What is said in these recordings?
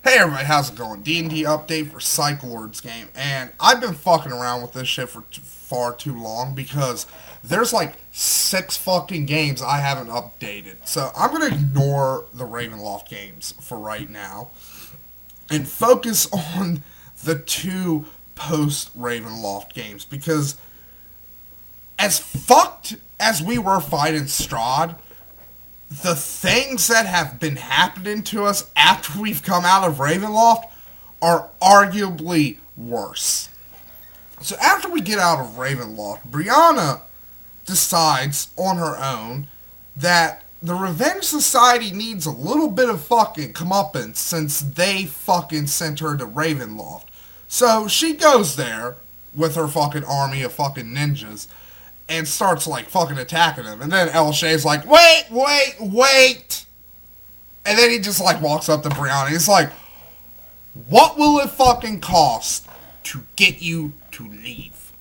Hey everybody, how's it going? D&D update for Psych Lords game, and I've been fucking around with this shit for far too long because there's like 6 fucking games I haven't updated. So I'm gonna ignore the Ravenloft games for right now and focus on the 2 post Ravenloft games because as fucked as we were fighting Strahd, the things that have been happening to us after we've come out of Ravenloft are arguably worse. So after we get out of Ravenloft, Brianna decides on her own that the Revenge Society needs a little bit of fucking comeuppance since they fucking sent her to Ravenloft. So she goes there with her fucking army of fucking ninjas and starts like fucking attacking him. And then El Shay's like, wait. And then he just like walks up to Brianna. He's like, what will it fucking cost to get you to leave?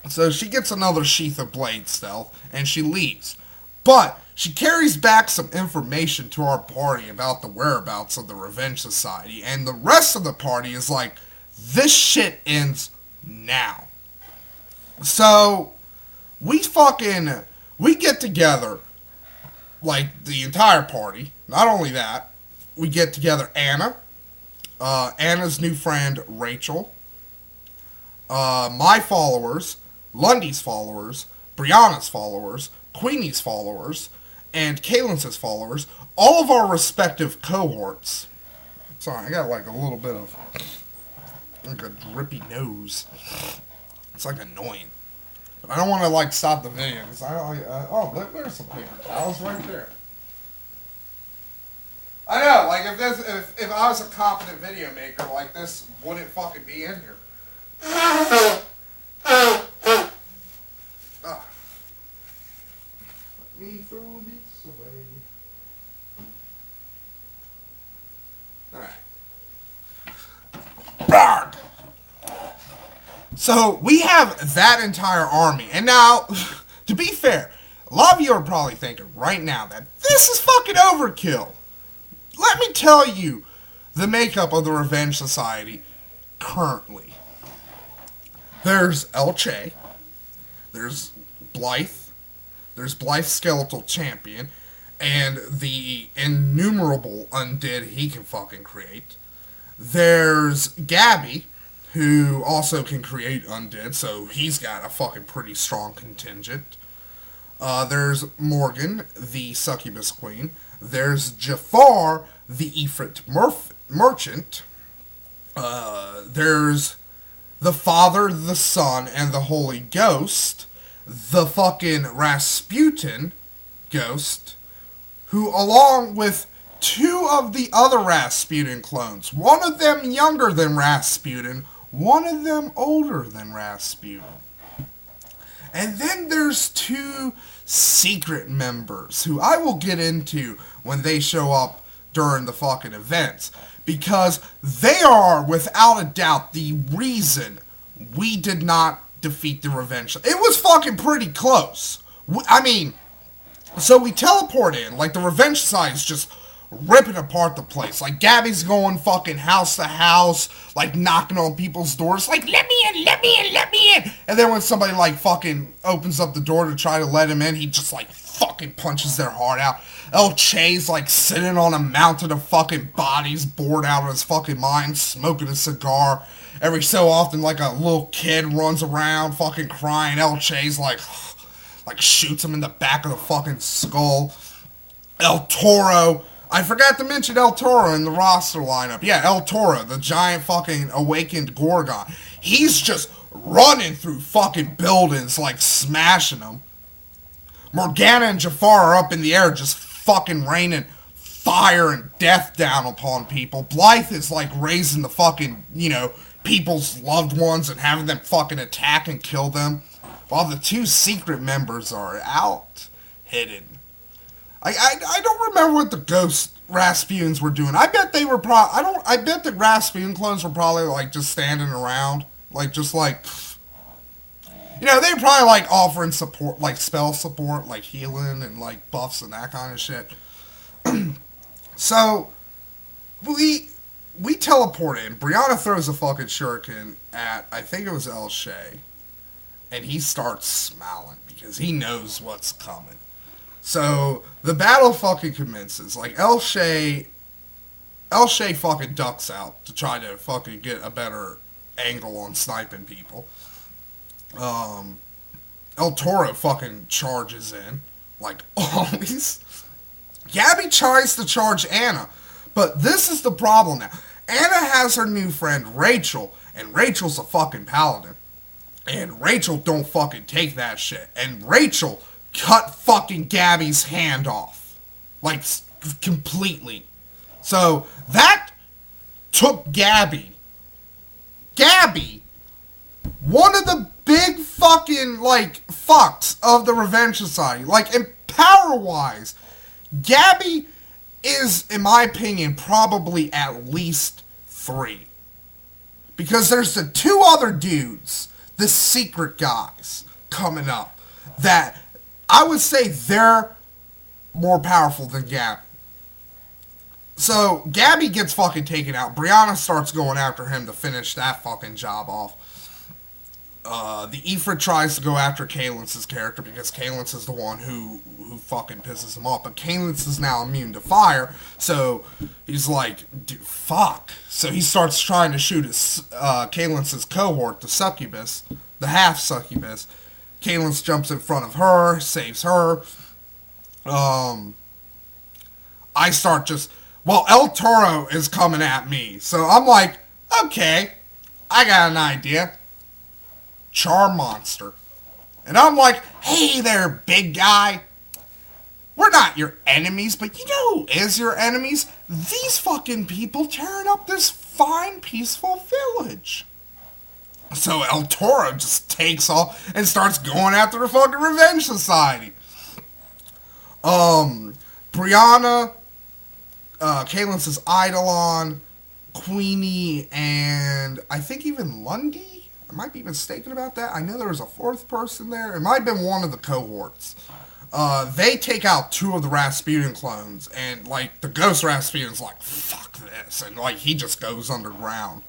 So she gets another sheath of blade stealth and she leaves. But she carries back some information to our party about the whereabouts of the Revenge Society. And the rest of the party is like, this shit ends now. So we get together, like, the entire party. Not only that, we get together Anna's new friend, Rachel, my followers, Lundy's followers, Brianna's followers, Queenie's followers, and Kalen's followers, all of our respective cohorts. Sorry, I got, like, a little bit of, like, a drippy nose. It's, like, annoying. But I don't want to like stop the video because there's some paper towels right there. I know, like if I was a competent video maker, like this wouldn't fucking be in here. Ah. Let me throw this away. Alright. So we have that entire army. And now, to be fair, a lot of you are probably thinking right now that this is fucking overkill. Let me tell you the makeup of the Revenge Society currently. There's Elche, there's Blythe, there's Blythe's Skeletal Champion, and the innumerable undead he can fucking create. There's Gabby, who also can create undead, so he's got a fucking pretty strong contingent. There's Morgan, the succubus queen. There's Jafar, the Ifrit merchant. There's the Father, the Son, and the Holy Ghost, the fucking Rasputin ghost, who, along with 2 of the other Rasputin clones, one of them younger than Rasputin, one of them older than Rasputin. And then there's 2 secret members who I will get into when they show up during the fucking events. Because they are, without a doubt, the reason we did not defeat the Revenge. It was fucking pretty close. So we teleport in, like the Revenge Society is just ripping apart the place. Like, Gabby's going fucking house to house, like, knocking on people's doors, like, let me in. And then when somebody, like, fucking opens up the door to try to let him in, he just, like, fucking punches their heart out. El Che's, like, sitting on a mountain of fucking bodies, bored out of his fucking mind, smoking a cigar. Every so often, like, a little kid runs around, fucking crying. El Che's, like, shoots him in the back of the fucking skull. El Toro, I forgot to mention El Toro in the roster lineup. Yeah, El Toro, the giant fucking awakened Gorgon. He's just running through fucking buildings, like smashing them. Morgana and Jafar are up in the air just fucking raining fire and death down upon people. Blythe is like raising the fucking, people's loved ones and having them fucking attack and kill them. While the 2 secret members are out, hidden. I don't remember what the ghost Rasputins were doing. I bet they were I bet the Rasputin clones were probably like just standing around, like just like, they were probably like offering support, like spell support, like healing and like buffs and that kind of shit. So we teleport in. Brianna throws a fucking shuriken at, I think it was El Shay. And he starts smiling because he knows what's coming. So the battle fucking commences. Like El Shay fucking ducks out to try to fucking get a better angle on sniping people. El Toro fucking charges in, like always. Gabby tries to charge Anna, but this is the problem now. Anna has her new friend Rachel, and Rachel's a fucking paladin. And Rachel don't fucking take that shit. And Rachel cut fucking Gabby's hand off. Like, completely. So, that took Gabby, one of the big fucking, like, fucks of the Revenge Society. Like, in power-wise, Gabby is, in my opinion, probably at least 3. Because there's the 2 other dudes, the secret guys, coming up, that I would say they're more powerful than Gabby. So, Gabby gets fucking taken out. Brianna starts going after him to finish that fucking job off. The Ifrit tries to go after Kalen's character because Kalen's is the one who fucking pisses him off. But Kalen's is now immune to fire, so he's like, dude, fuck. So he starts trying to shoot his Kalen's cohort, the succubus, the half succubus. Kalen's jumps in front of her, saves her. I start just... Well, El Toro is coming at me. So I'm like, okay, I got an idea. Charm Monster. And I'm like, hey there, big guy. We're not your enemies, but you know who is your enemies? These fucking people tearing up this fine, peaceful village. So El Toro just takes off and starts going after the fucking Revenge Society. Brianna, Kalen's Eidolon, Queenie, and I think even Lundy? I might be mistaken about that. I know there was a 4th person there. It might have been one of the cohorts. They take out 2 of the Rasputin clones, and, like, the ghost Rasputin's like, fuck this, and, like, he just goes underground.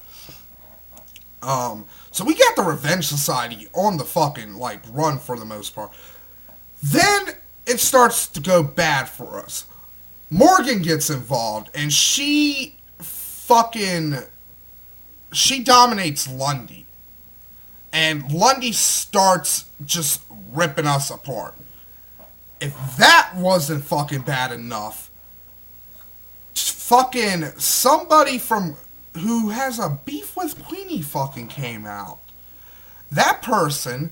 So we got the Revenge Society on the fucking, like, run for the most part. Then it starts to go bad for us. Morgan gets involved, and she dominates Lundy. And Lundy starts just ripping us apart. If that wasn't fucking bad enough, fucking somebody from who has a beef with Queenie fucking came out. That person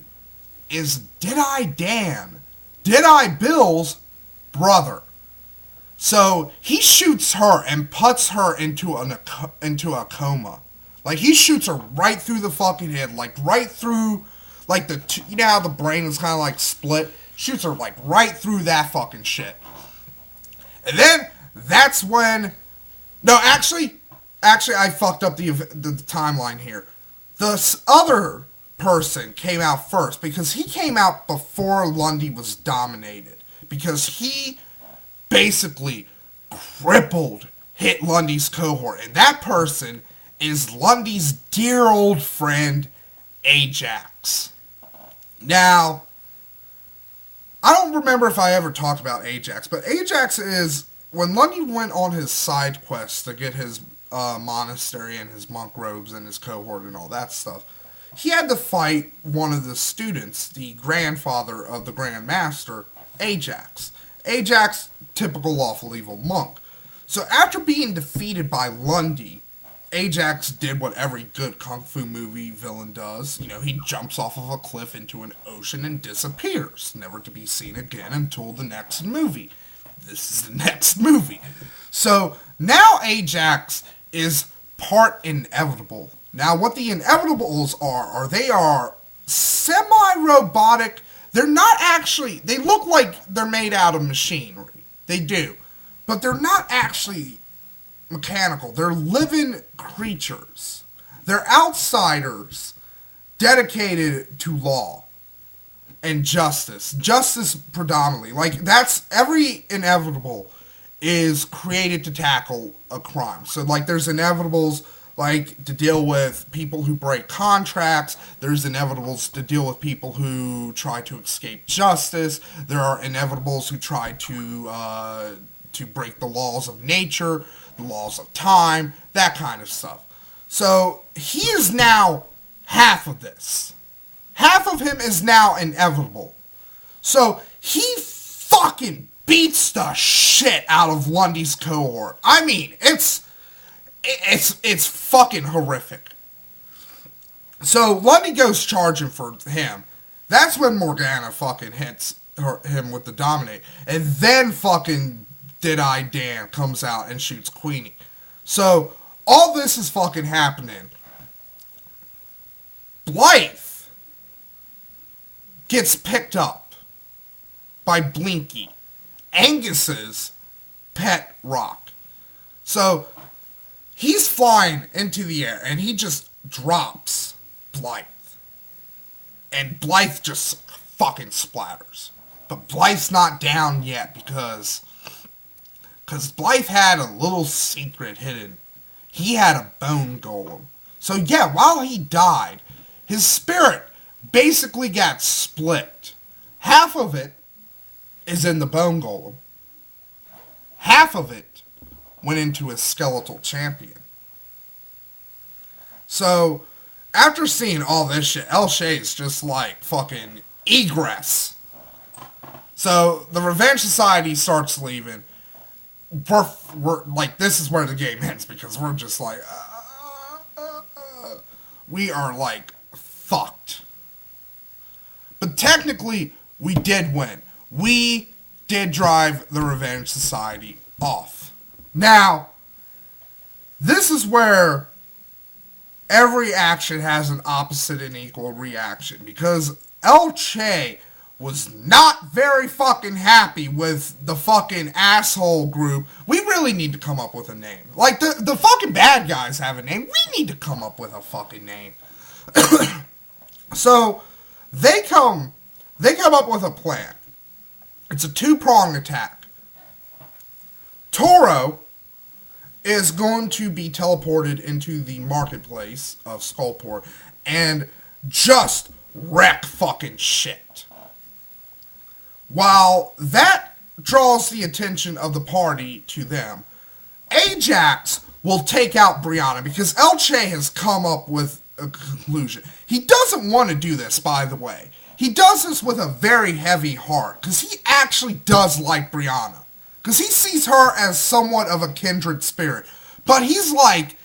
is Deadeye Dan, Deadeye Bill's brother. So he shoots her and puts her into a coma. Like, he shoots her right through the fucking head, like, right through, like, you know how the brain is kind of, like, split? Shoots her, like, right through that fucking shit. And then, that's when, no, actually, I fucked up the timeline here. The other person came out first, because he came out before Lundy was dominated. Because he basically hit Lundy's cohort. And that person is Lundy's dear old friend, Ajax. Now, I don't remember if I ever talked about Ajax, but Ajax is, when Lundy went on his side quest to get his monastery and his monk robes and his cohort and all that stuff, he had to fight one of the students, the grandfather of the Grand Master, Ajax. Ajax, typical lawful evil monk. So after being defeated by Lundy, Ajax did what every good kung fu movie villain does. You know, he jumps off of a cliff into an ocean and disappears, never to be seen again until the next movie. This is the next movie. So, now Ajax is part inevitable. Now, what the inevitables are they are semi-robotic. They're not actually, they look like they're made out of machinery. They do. But they're not actually mechanical. They're living creatures. They're outsiders dedicated to law and justice. Justice predominantly. Like, that's, every inevitable is created to tackle a crime. So, like, there's inevitables like to deal with people who break contracts. There's inevitables to deal with people who try to escape justice. There are inevitables who try to break the laws of nature, the laws of time, that kind of stuff. So he is now half of this. Half of him is now inevitable. So he fucking beats the shit out of Lundy's cohort. I mean, it's fucking horrific. So Lundy goes charging for him. That's when Morgana fucking hits him with the Dominate. And then fucking Dead-Eye Dan comes out and shoots Queenie. So all this is fucking happening. Blythe gets picked up by Blinky, Angus's pet rock. So he's flying into the air and he just drops Blythe. And Blythe just fucking splatters. But Blythe's not down yet because Blythe had a little secret hidden. He had a bone golem. So yeah, while he died, his spirit basically got split. Half of it is in the bone golem. Half of it went into his skeletal champion. So, after seeing all this shit, El Shay's just like fucking egress. So, the Revenge Society starts leaving. We're like, this is where the game ends because we're just like, we are like fucked. But technically, we did win. We did drive the Revenge Society off. Now, this is where every action has an opposite and equal reaction. Because El Che was not very fucking happy with the fucking asshole group. We really need to come up with a name. Like, the fucking bad guys have a name. We need to come up with a fucking name. So, they come up with a plan. It's a two-pronged attack. Toro is going to be teleported into the marketplace of Skullport and just wreck fucking shit. While that draws the attention of the party to them, Ajax will take out Brianna because El Che has come up with a conclusion. He doesn't want to do this, by the way. He does this with a very heavy heart because he actually does like Brianna. Because he sees her as somewhat of a kindred spirit. But he's like,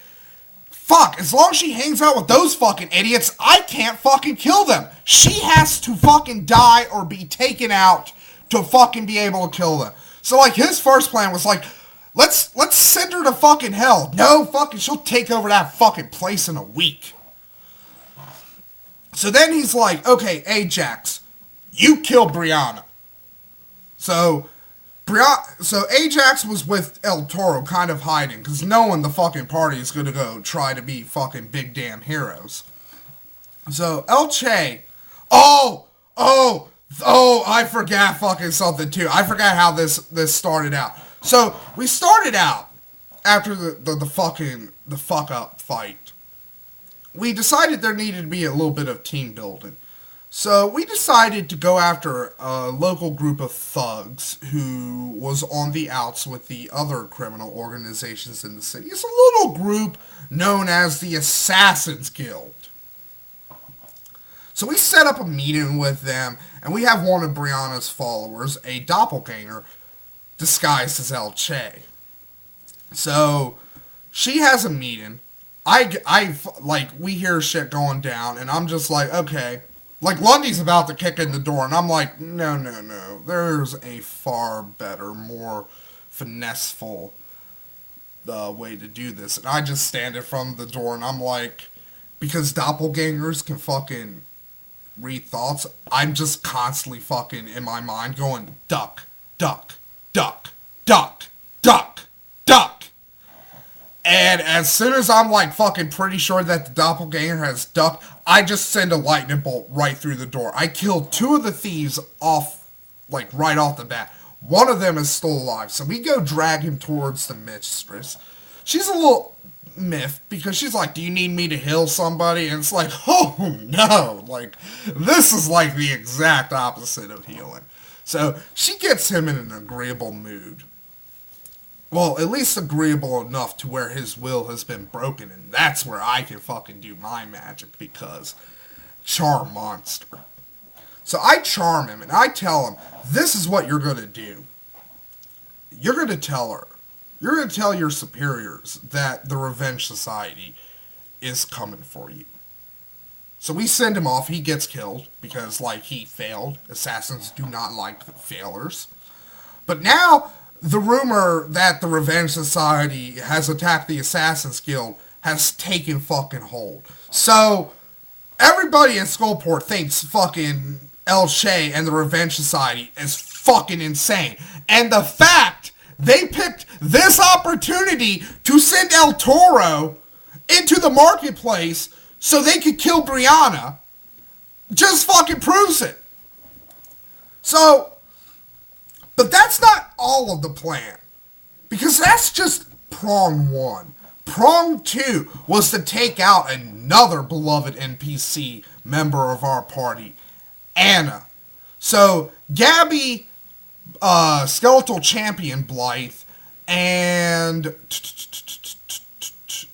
fuck, as long as she hangs out with those fucking idiots, I can't fucking kill them. She has to fucking die or be taken out to fucking be able to kill them. So, like, his first plan was like, let's send her to fucking hell. No, fucking, she'll take over that fucking place in a week. So then he's like, okay, Ajax, you kill Brianna. So Ajax was with El Toro kind of hiding, because knowing the fucking party is going to go try to be fucking big damn heroes. So El Che, I forgot fucking something too. I forgot how this started out. So we started out after the fuck up fight. We decided there needed to be a little bit of team building. So we decided to go after a local group of thugs who was on the outs with the other criminal organizations in the city. It's a little group known as the Assassin's Guild. So we set up a meeting with them, and we have one of Brianna's followers, a doppelganger, disguised as El Che. So she has a meeting. We hear shit going down, and I'm just like, okay. Like, Lundy's about to kick in the door, and I'm like, no. There's a far better, more finesseful way to do this. And I just stand in front of the door, and I'm like, because doppelgangers can fucking read thoughts, I'm just constantly fucking in my mind going, duck, duck, duck, duck, duck, duck. And as soon as I'm like fucking pretty sure that the doppelganger has ducked, I just send a lightning bolt right through the door. I killed two of the thieves off, like right off the bat. One of them is still alive, so we go drag him towards the mistress. She's a little miffed because she's like, do you need me to heal somebody? And it's like, oh no, like, this is like the exact opposite of healing. So she gets him in an agreeable mood. Well, at least agreeable enough to where his will has been broken, and that's where I can fucking do my magic, because charm monster. So I charm him, and I tell him, this is what you're gonna do. You're gonna tell her, you're gonna tell your superiors that the Revenge Society is coming for you. So we send him off, he gets killed, because, like, he failed. Assassins do not like failures. But now, the rumor that the Revenge Society has attacked the Assassin's Guild has taken fucking hold. So, everybody in Skullport thinks fucking El Shay and the Revenge Society is fucking insane. And the fact they picked this opportunity to send El Toro into the marketplace so they could kill Brianna just fucking proves it. So, but that's not all of the plan, because that's just prong one. Prong two was to take out another beloved NPC member of our party, Anna. So, Gabby, Skeletal Champion Blythe, and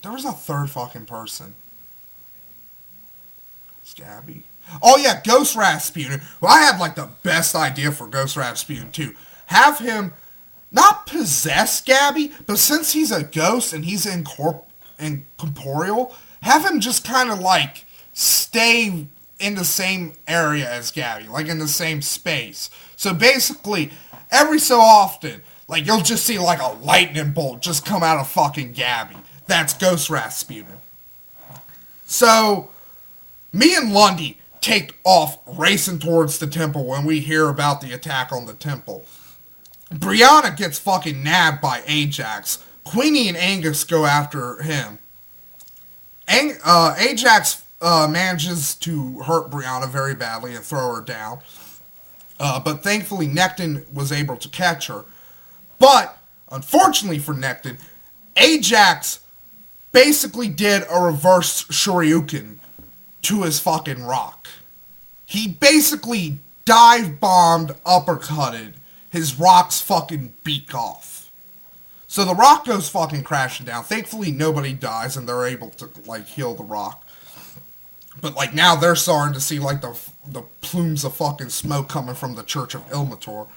there was a third fucking person. It's Gabby. Oh yeah, Ghost Rasputin. Well, I had like the best idea for Ghost Rasputin too. Have him not possess Gabby, but since he's a ghost and he's incorporeal, have him just kind of like stay in the same area as Gabby, like in the same space. So basically, every so often, like you'll just see like a lightning bolt just come out of fucking Gabby. That's Ghost Rasputin. So, me and Lundy take off racing towards the temple when we hear about the attack on the temple. Brianna gets fucking nabbed by Ajax. Queenie and Angus go after him. Ajax manages to hurt Brianna very badly and throw her down. But thankfully Necton was able to catch her. But, unfortunately for Necton, Ajax basically did a reverse Shoryuken to his fucking rock. He basically dive-bombed, uppercutted his rock's fucking beak off. So the rock goes fucking crashing down. Thankfully nobody dies and they're able to like heal the rock. But like now they're starting to see like the plumes of fucking smoke coming from the Church of Ilmator.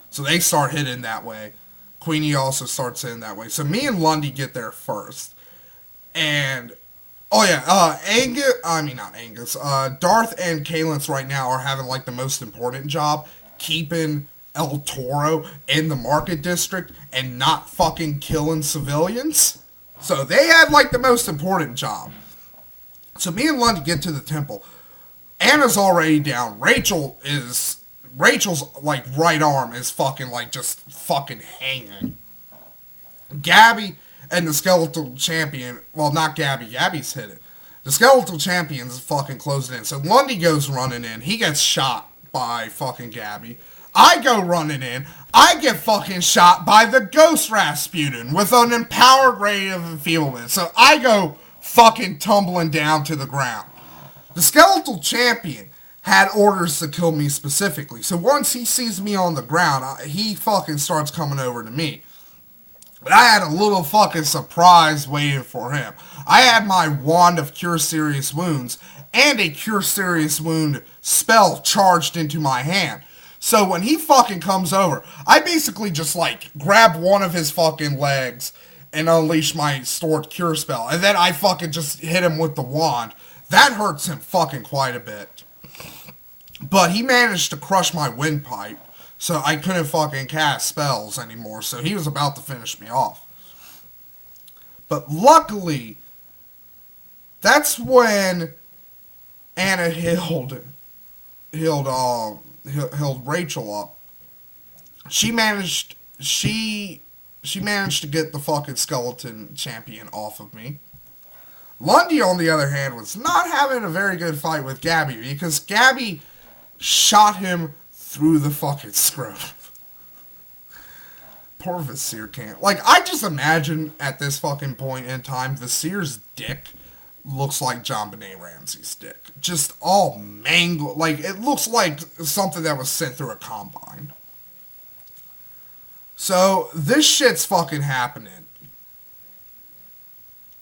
So they start hitting that way. Queenie also starts hitting that way. So me and Lundy get there first. And oh yeah, Darth and Kalence right now are having like the most important job, keeping El Toro in the market district and not fucking killing civilians. So they had like the most important job. So me and Lundy get to the temple. Anna's already down. Rachel's like right arm is fucking like just fucking hanging. Gabby and the Skeletal Champion, well not Gabby, Gabby's hit it. The Skeletal Champion's fucking closing in. So Lundy goes running in. He gets shot by fucking Gabby. I go running in. I get fucking shot by the Ghost Rasputin with an empowered ray of enfeeblement. So I go fucking tumbling down to the ground. The Skeletal Champion had orders to kill me specifically. So once he sees me on the ground, he fucking starts coming over to me. But I had a little fucking surprise waiting for him. I had my Wand of Cure Serious Wounds and a Cure Serious Wound spell charged into my hand. So when he fucking comes over, I basically just like grab one of his fucking legs and unleash my stored cure spell. And then I fucking just hit him with the wand. That hurts him fucking quite a bit. But he managed to crush my windpipe, so I couldn't fucking cast spells anymore, so he was about to finish me off. But luckily, that's when Anna healed Rachel up. She managed to get the fucking Skeleton Champion off of me. Lundy, on the other hand, was not having a very good fight with Gabby, because Gabby shot him through the fucking scrotum. poor Visir can't. Like, I just imagine at this fucking point in time, Visir's dick looks like JonBenet Ramsey's dick. Just all mangled. Like, it looks like something that was sent through a combine. So, this shit's fucking happening.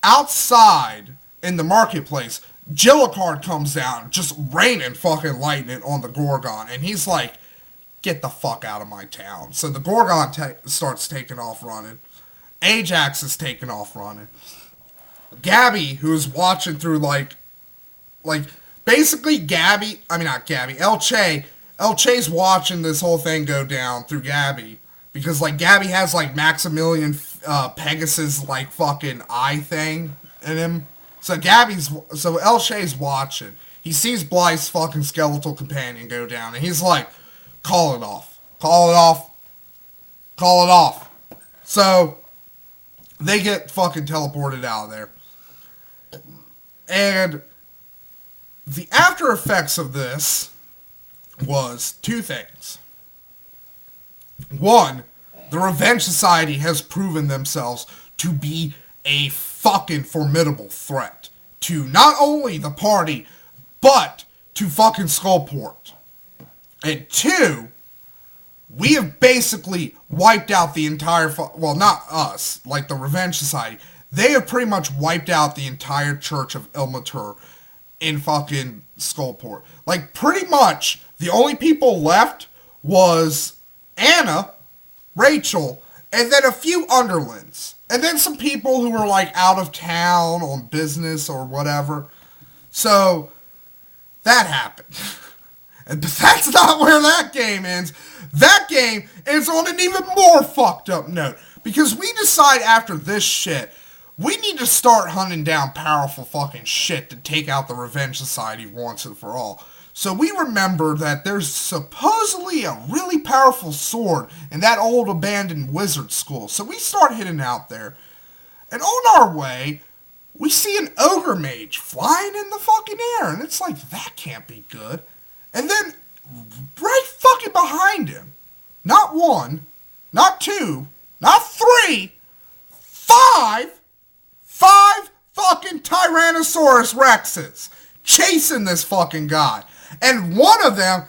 Outside, in the marketplace, Gillicard comes down, just raining fucking lightning on the Gorgon, and he's like, get the fuck out of my town. So the Gorgon starts taking off running. Ajax is taking off running. Gabby, who's watching through basically Elche's watching this whole thing go down through Gabby. Because, Gabby has, Maximilian Pegasus, fucking eye thing in him. So Elche's watching. He sees Blythe's fucking skeletal companion go down, and he's like, call it off. Call it off. Call it off. So, they get fucking teleported out of there. And the after effects of this was two things. One, the Revenge Society has proven themselves to be a fucking formidable threat to not only the party, but to fucking Skullport. And two, we have basically wiped out the entire, well, not us, the Revenge Society. They have pretty much wiped out the entire Church of Ilmater in fucking Skullport. Pretty much, the only people left was Anna, Rachel, and then a few underlings. And then some people who were, out of town on business or whatever. So, that happened. But that's not where that game ends. That game ends on an even more fucked up note. Because we decide after this shit, we need to start hunting down powerful fucking shit to take out the Revenge Society once and for all. So we remember that there's supposedly a really powerful sword in that old abandoned wizard school. So we start heading out there. And on our way, we see an ogre mage flying in the fucking air. And it's like, that can't be good. And then, right fucking behind him, not one, not two, not three, five fucking Tyrannosaurus Rexes chasing this fucking guy. And one of them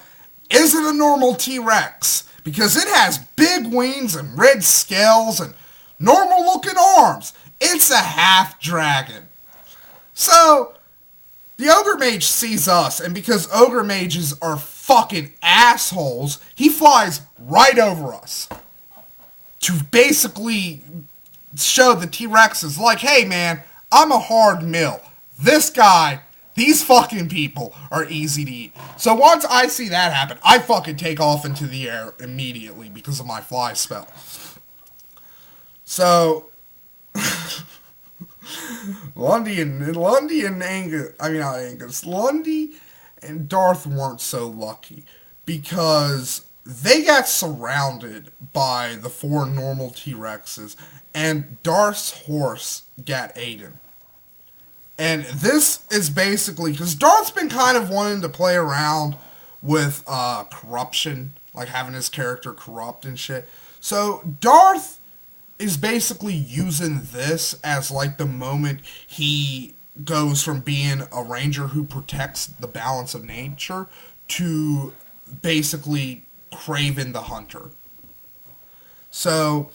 isn't a normal T-Rex, because it has big wings and red scales and normal looking arms. It's a half dragon. So, the Ogre Mage sees us, and because Ogre Mages are fucking assholes, he flies right over us to basically show the T-Rexes, hey man, I'm a hard mill. This guy, these fucking people are easy to eat. So once I see that happen, I fucking take off into the air immediately because of my fly spell. So, Lundy and Darth weren't so lucky because they got surrounded by the 4 normal T-Rexes, and Darth's horse got Aiden. And this is basically, because Darth's been kind of wanting to play around with corruption, having his character corrupt and shit. So Darth is basically using this as the moment he goes from being a ranger who protects the balance of nature to basically Craven the Hunter. So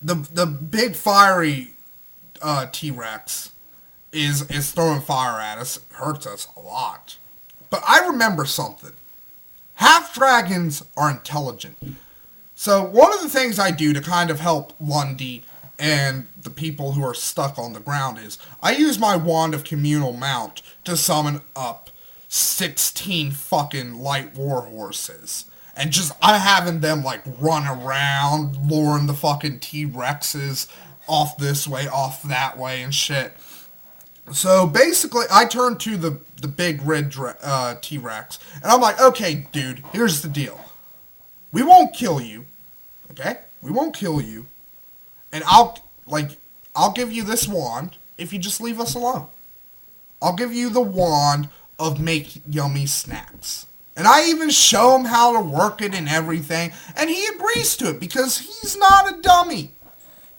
the big fiery T-Rex is throwing fire at us, hurts us a lot. But I remember something. Half dragons are intelligent. So one of the things I do to kind of help Lundy and the people who are stuck on the ground is I use my Wand of Communal Mount to summon up 16 fucking light war horses. And just, I'm having them run around, luring the fucking T-Rexes off this way, off that way and shit. So basically, I turn to the big red T-Rex, and I'm like, okay, dude, here's the deal. We won't kill you, okay? We won't kill you, and I'll give you this wand if you just leave us alone. I'll give you the wand of make yummy snacks. And I even show him how to work it and everything. And he agrees to it because he's not a dummy.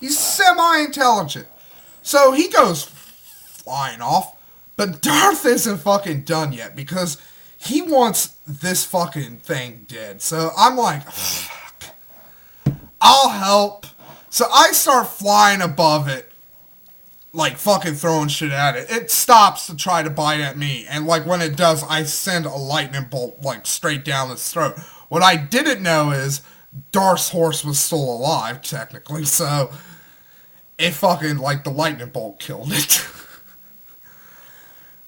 He's semi-intelligent. So he goes flying off. But Darth isn't fucking done yet because he wants this fucking thing dead. So I'm like, fuck. I'll help. So I start flying above it. Like, fucking throwing shit at it. It stops to try to bite at me. And, like, when it does, I send a lightning bolt, like, straight down its throat. What I didn't know is Darth's horse was still alive, technically. So, it fucking, like, the lightning bolt killed it.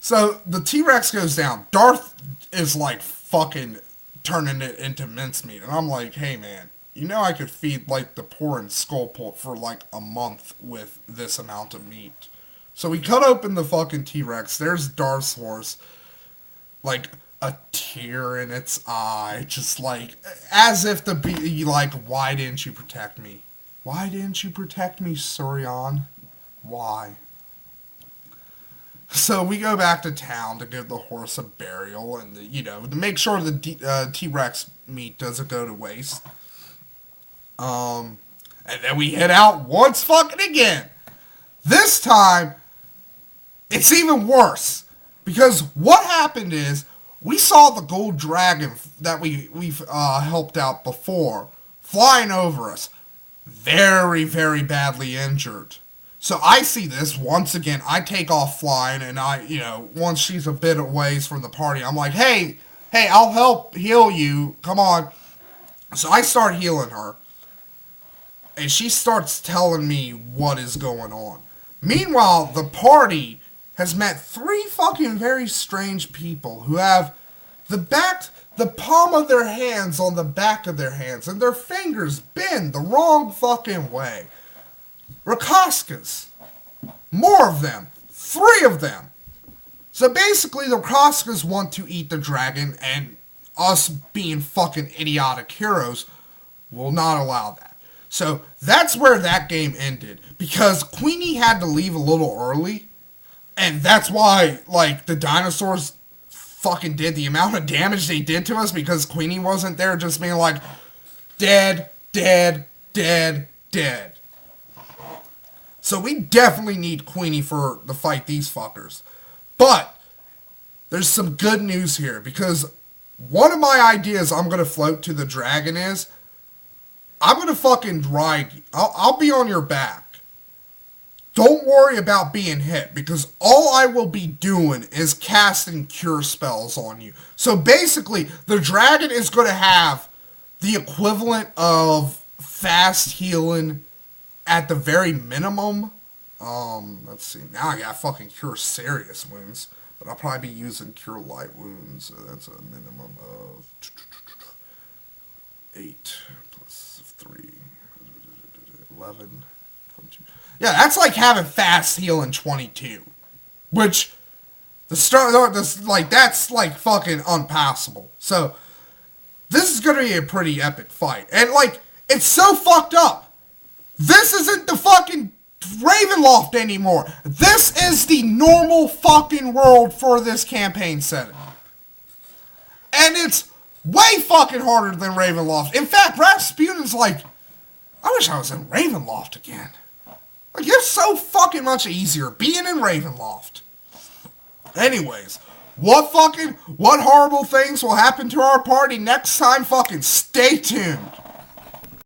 So, the T-Rex goes down. Darth is, like, fucking turning it into mincemeat. And I'm like, hey, man. You know I could feed, like, the poor in Skullport for, like, a month with this amount of meat. So we cut open the fucking T-Rex. There's Darth's horse. Like, a tear in its eye. Just, like, as if to be, like, why didn't you protect me? Why didn't you protect me, Surion? Why? So we go back to town to give the horse a burial and, you know, to make sure the T-Rex meat doesn't go to waste. And then we hit out once fucking again. This time, it's even worse. Because what happened is, we saw the gold dragon that we've helped out before, flying over us. Very, very badly injured. So I see this once again. I take off flying, and once she's a bit away from the party, I'm like, hey, I'll help heal you. Come on. So I start healing her. And she starts telling me what is going on. Meanwhile, the party has met 3 fucking very strange people who have the palm of their hands on the back of their hands, and their fingers bend the wrong fucking way. Rakaskas. More of them. 3 of them. So basically, the Rakaskas want to eat the dragon, and us being fucking idiotic heroes will not allow that. So that's where that game ended, because Queenie had to leave a little early, and that's why, like, the dinosaurs fucking did the amount of damage they did to us, because Queenie wasn't there just being like, dead, dead, dead, dead. So we definitely need Queenie to fight these fuckers. But there's some good news here, because one of my ideas I'm going to float to the dragon is, I'm going to fucking ride you. I'll be on your back. Don't worry about being hit, because all I will be doing is casting cure spells on you. So basically, the dragon is going to have the equivalent of fast healing at the very minimum. Let's see. Now I got fucking cure serious wounds, but I'll probably be using cure light wounds. So that's a minimum of 8 plus 3, 11, 22. Yeah, that's like having fast healing 22, which that's like fucking unpassable. So this is gonna be a pretty epic fight, and like it's so fucked up. This isn't the fucking Ravenloft anymore. This is the normal fucking world for this campaign setting. And it's way fucking harder than Ravenloft. In fact, Rasputin's like, I wish I was in Ravenloft again. Like, it's so fucking much easier being in Ravenloft. Anyways, what horrible things will happen to our party next time? Fucking stay tuned.